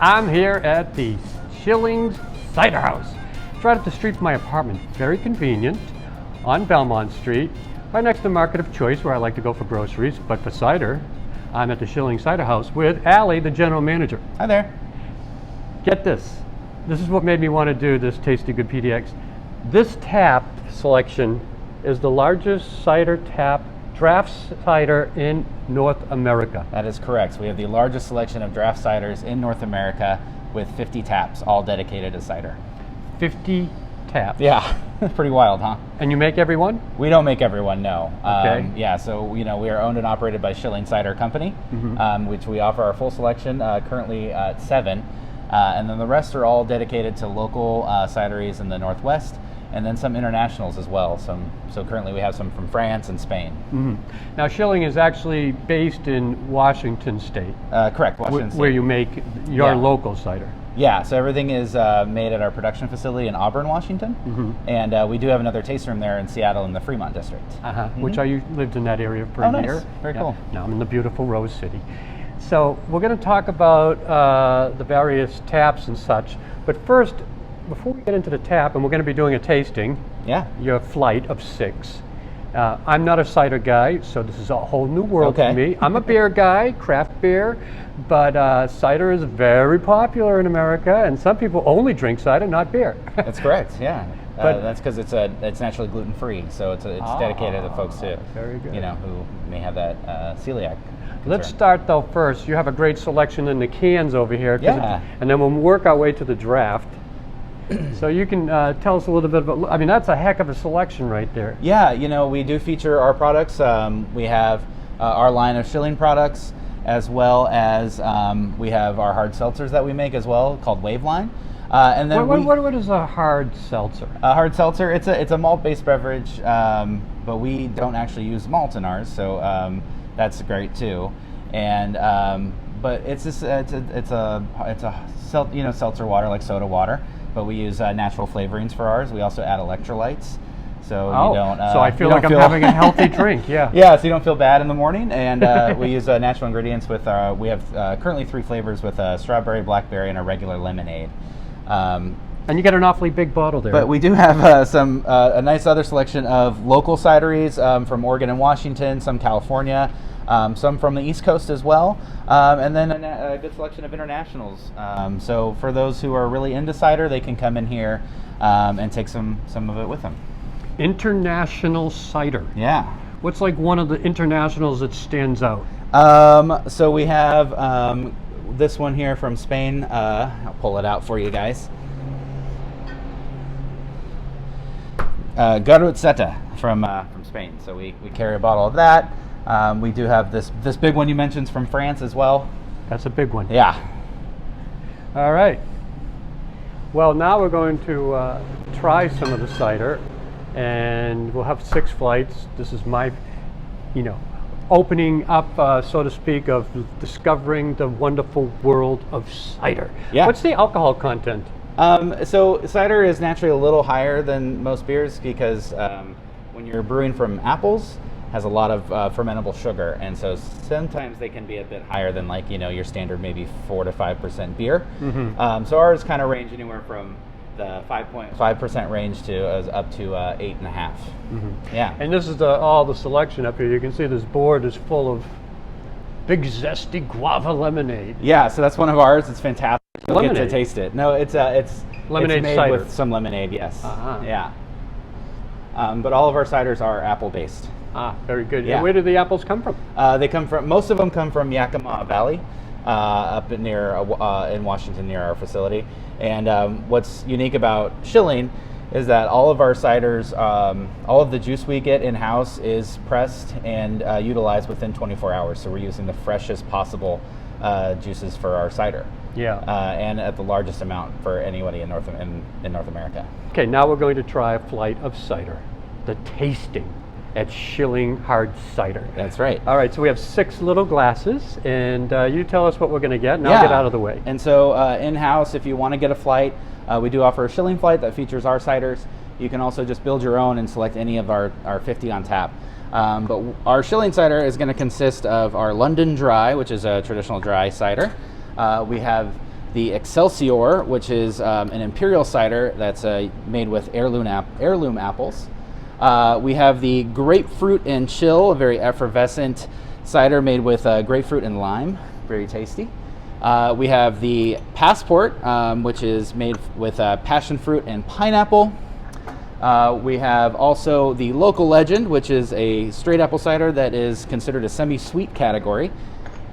I'm here at the Schilling Cider House. It's right up the street from my apartment. Very convenient on Belmont Street, right next to the Market of Choice where I like to go for groceries. But for cider, I'm at the Schilling Cider House with Allie, the general manager. Hi there. Get this. This is what made me want to do this Tasty Good PDX. This tap selection is the largest cider tap draft cider in North America. That is correct. We have the largest selection of draft ciders in North America with 50 taps, all dedicated to cider. 50 taps. Yeah, pretty wild, huh? And you make every one? We don't make every one, no. Okay. Yeah, so we are owned and operated by Schilling Cider Company, which we offer our full selection, currently at 7. And then the rest are all dedicated to local cideries in the Northwest, and then some internationals as well. So currently we have some from France and Spain. Now Schilling is actually based in Washington State. Correct, Washington State. Where you make your local cider. Yeah, so everything is made at our production facility in Auburn, Washington. And we do have another taste room there in Seattle in the Fremont district. Which I lived in that area for a year. Nice. Very cool. Now I'm in the beautiful Rose City. So we're going to talk about the various taps and such. But first, before we get into the tap, and we're going to be doing a tasting, your flight of 6. I'm not a cider guy, so this is a whole new world for me. I'm a beer guy, craft beer, but cider is very popular in America, and some people only drink cider, not beer. That's correct, yeah. But that's because it's naturally gluten-free, so it's dedicated to folks who may have that celiac. Let's start though first. You have a great selection in the cans over here, and then we'll work our way to the draft. So you can tell us a little bit about, I mean, that's a heck of a selection right there. Yeah, we do feature our products. We have our line of Schilling products, as well as we have our hard seltzers that we make as well, called Waveline. And then what is a hard seltzer? A hard seltzer, it's a malt-based beverage, but we don't actually use malt in ours, so that's great too. And but it's just it's a seltzer water, like soda water. But we use natural flavorings for ours. We also add electrolytes, so you don't. So I feel like I'm having a healthy drink. Yeah. Yeah, so you don't feel bad in the morning. And we use natural ingredients with. We have currently 3 flavors with strawberry, blackberry, and a regular lemonade. And you get an awfully big bottle there. But we do have a nice other selection of local cideries from Oregon and Washington, some California. Some from the East Coast as well, and then a good selection of internationals. So for those who are really into cider, they can come in here and take some of it with them. International cider. Yeah. What's like one of the internationals that stands out? So we have this one here from Spain. I'll pull it out for you guys. Garrutzeta from Spain. So we carry a bottle of that. We do have this big one you mentioned from France as well. That's a big one. Yeah. All right. Well, now we're going to try some of the cider, and we'll have 6 flights. This is my, opening up, so to speak, of discovering the wonderful world of cider. Yeah. What's the alcohol content? So cider is naturally a little higher than most beers because when you're brewing from apples, has a lot of fermentable sugar, and so sometimes they can be a bit higher than your standard maybe 4 to 5% beer. So ours kind of range anywhere from the 5.5% range to up to 8.5. Yeah. And this is all the selection up here. You can see this board is full of big zesty guava lemonade. Yeah, so that's one of ours. It's fantastic. You'll Lemonade. get to taste it. No, it's lemonade made cider with some lemonade. Yes. Yeah. But all of our ciders are apple based. Very good. Yeah. And where do the apples come from? Most of them come from Yakima Valley, up near in Washington near our facility. And what's unique about Schilling is that all of our ciders, all of the juice we get in-house is pressed and utilized within 24 hours. So we're using the freshest possible juices for our cider. Yeah. And at the largest amount for anybody in North America. Okay, now we're going to try a flight of cider, the tasting at Schilling Hard Cider. That's right. All right, so we have 6 little glasses, and you tell us what we're going to get, and I'll get out of the way. And so in-house, if you want to get a flight, we do offer a Schilling flight that features our ciders. You can also just build your own and select any of our 50 on tap. But our Schilling cider is going to consist of our London Dry, which is a traditional dry cider. We have the Excelsior, which is an imperial cider that's made with heirloom apples. We have the Grapefruit and Chill, a very effervescent cider made with grapefruit and lime, very tasty. We have the Passport, which is made with passion fruit and pineapple. We have also the Local Legend, which is a straight apple cider that is considered a semi-sweet category.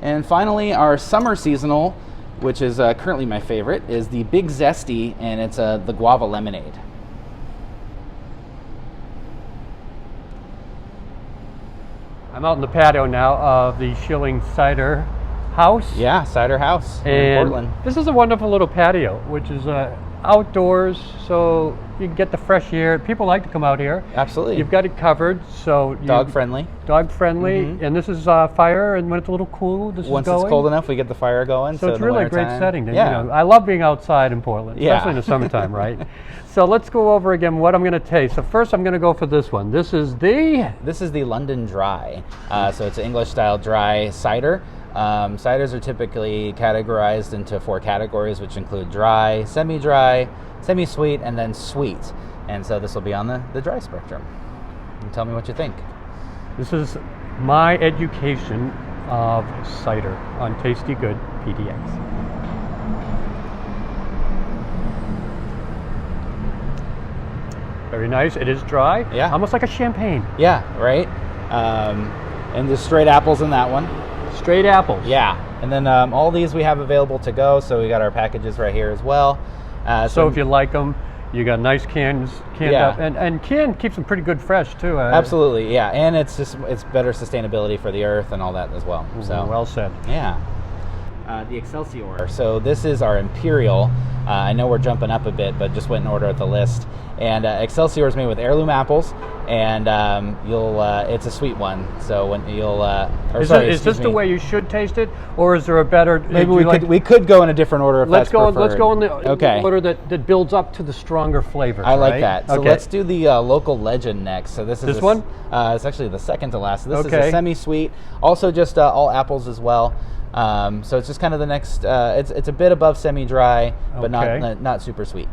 And finally, our summer seasonal, which is currently my favorite, is the Big Zesty, and it's the Guava Lemonade. I'm out in the patio now of the Schilling Cider House. Yeah, Cider House in Portland. This is a wonderful little patio, which is outdoors, so you can get the fresh air. People like to come out here. Absolutely. You've got it covered, so dog friendly. Dog friendly, and this is fire. And when it's a little cool, this once is going. It's cold enough, we get the fire going. So it's really a great setting. Yeah. You know, I love being outside in Portland, especially in the summertime, right? So let's go over again what I'm going to taste. So first, I'm going to go for this one. This is the London Dry. So it's an English style dry cider. Ciders are typically categorized into 4 categories, which include dry, semi-dry, semi-sweet, and then sweet. And so this will be on the dry spectrum. And tell me what you think. This is my education of cider on Tasty Good PDX. Very nice. It is dry. Yeah. Almost like a champagne. Yeah, right? And the straight apples in that one. Straight apples. Yeah. And then all these we have available to go, so we got our packages right here as well. So if you like them, you got nice canned up, and canned keeps them pretty good fresh too. Absolutely, yeah, and it's better sustainability for the earth and all that as well. So well said. Yeah. The Excelsior. So this is our Imperial. I know we're jumping up a bit, but just went in order at the list. And Excelsior is made with heirloom apples, and it's a sweet one. So when is this the way you should taste it, or is there a better? Maybe we could go in a different order if let's that's go. preferred. Let's go in the order that builds up to the stronger flavors. I like right? that. So let's do the Local Legend next. So this is this one. It's actually the second to last. So this is a semi-sweet, also just all apples as well. So it's just kind of the next. It's a bit above semi-dry, but not super sweet.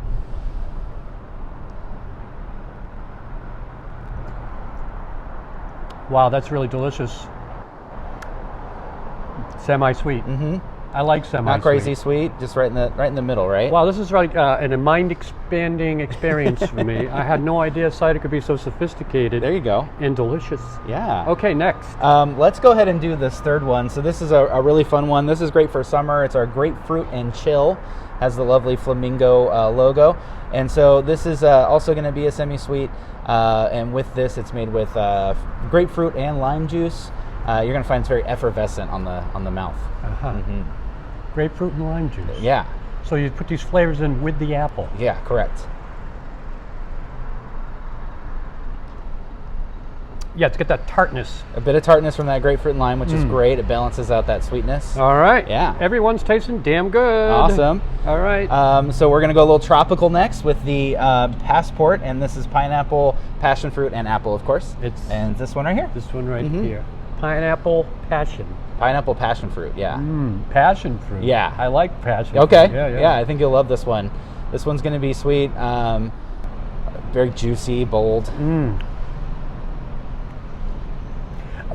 Wow, that's really delicious. Semi-sweet. Mm-hmm. I like semi-sweet. Not crazy sweet, just right in the middle, right? Wow, this is like a mind-expanding experience for me. I had no idea cider could be so sophisticated. There you go. And delicious. Yeah. Okay, next. Let's go ahead and do this third one. So this is a really fun one. This is great for summer. It's our Grapefruit and Chill. Has the lovely flamingo logo. And so this is also going to be a semi-sweet. And with this, it's made with grapefruit and lime juice. You're going to find it's very effervescent on the mouth. Uh-huh. Mm-hmm. Grapefruit and lime juice. Yeah. So you put these flavors in with the apple. Yeah, correct. Yeah, to get that tartness. A bit of tartness from that grapefruit and lime, which is great. It balances out that sweetness. All right. Yeah. Everyone's tasting damn good. Awesome. All right. So we're going to go a little tropical next with the Passport, and this is pineapple, passion fruit, and apple, of course. And this one right here. This one right here. Pineapple passion. Pineapple passion fruit, yeah. Passion fruit. Yeah. I like passion fruit. Yeah, I think you'll love this one. This one's going to be sweet, very juicy, bold.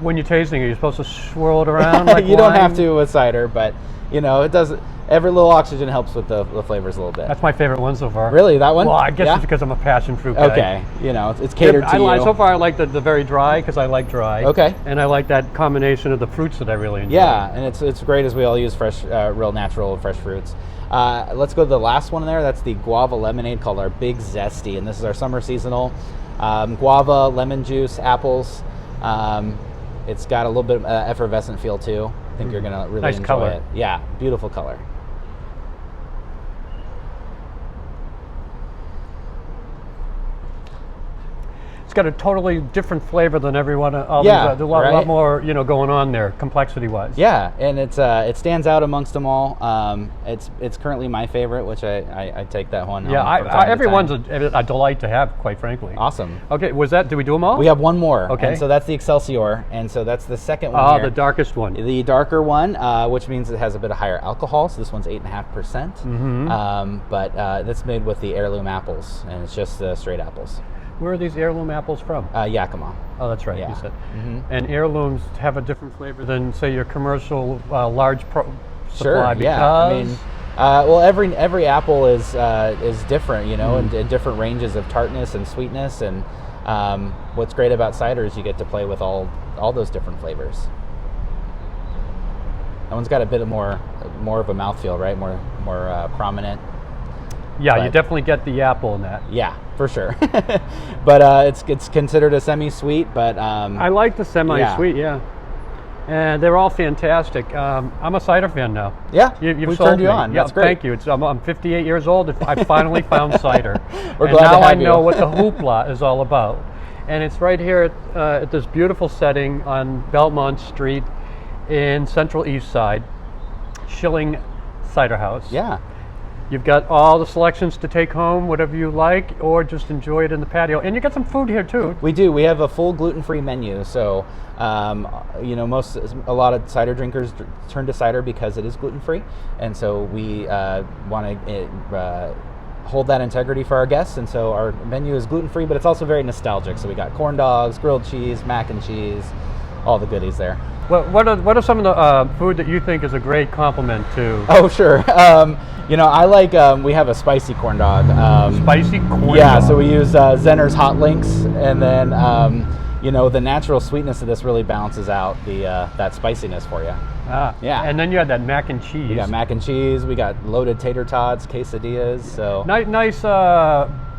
When you're tasting it, you're supposed to swirl it around like you don't have to with cider, but you know, it does. Every little oxygen helps with the flavors a little bit. That's my favorite one so far. Really, that one? Well, I guess it's because I'm a passion fruit guy. Okay, you know, it's catered to you. So far, I like the very dry because I like dry. Okay. And I like that combination of the fruits that I really enjoy. Yeah, and it's great as we all use fresh, real natural fresh fruits. Let's go to the last one in there. That's the guava lemonade called our Big Zesty, and this is our summer seasonal. Guava, lemon juice, apples. It's got a little bit of effervescent feel too. I think you're gonna really enjoy color. it. Yeah, beautiful color. got a totally different flavor than everyone. There's a lot more, going on there, complexity-wise. Yeah, and it stands out amongst them all. It's currently my favorite, which I take that one. Yeah, everyone's a delight to have, quite frankly. Awesome. Okay, did we do them all? We have one more. Okay. And so that's the Excelsior, and so that's the second one. Oh, here. the darkest one. The darker one, which means it has a bit of higher alcohol. So this one's 8.5%. Mm-hmm. But that's made with the heirloom apples, and it's just straight apples. Where are these heirloom apples from? Yakima. Oh, that's right. Yeah. You said. Mm-hmm. And heirlooms have a different flavor than, say, your commercial large supply. Sure. Yeah. I mean, well, every apple is different, and different ranges of tartness and sweetness. And what's great about cider is you get to play with all those different flavors. That one's got a bit of more of a mouthfeel, right? More prominent. Yeah, you definitely get the apple in that. Yeah, for sure. But it's considered a semi-sweet, but I like the semi-sweet, yeah. And they're all fantastic. I'm a cider fan now. Yeah, you've turned you me. on. Yeah, That's great. Thank you. I'm 58 years old. I finally found cider. We're and glad now to have I know you. what the hoopla is all about. And it's right here at this beautiful setting on Belmont Street in Central East Side, Schilling Cider House. Yeah. You've got all the selections to take home, whatever you like, or just enjoy it in the patio. And you got some food here too. We do. We have a full gluten-free menu. So, a lot of cider drinkers turn to cider because it is gluten-free, and so we want to hold that integrity for our guests. And so our menu is gluten-free, but it's also very nostalgic. So we got corn dogs, grilled cheese, mac and cheese, all the goodies there. Well, what are some of the food that you think is a great compliment to? Oh, sure. I like, we have a spicy corn dog. Spicy corn dog? Yeah, so we use Zenner's Hot Links, and then, the natural sweetness of this really balances out that spiciness for you. Ah, yeah. And then you had that mac and cheese. We got mac and cheese, we got loaded tater tots, quesadillas, so. Nice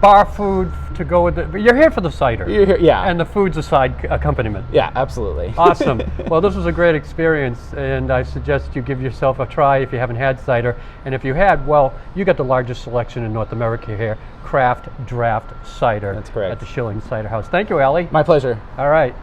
bar food to go with it. But you're here for the cider. You're here, yeah. And the food's a side accompaniment. Yeah, absolutely. Awesome. Well, this was a great experience, and I suggest you give yourself a try if you haven't had cider. And if you had, well, you got the largest selection in North America here, craft draft cider. That's correct. At the Schilling Cider House. Thank you, Allie. My pleasure. All right.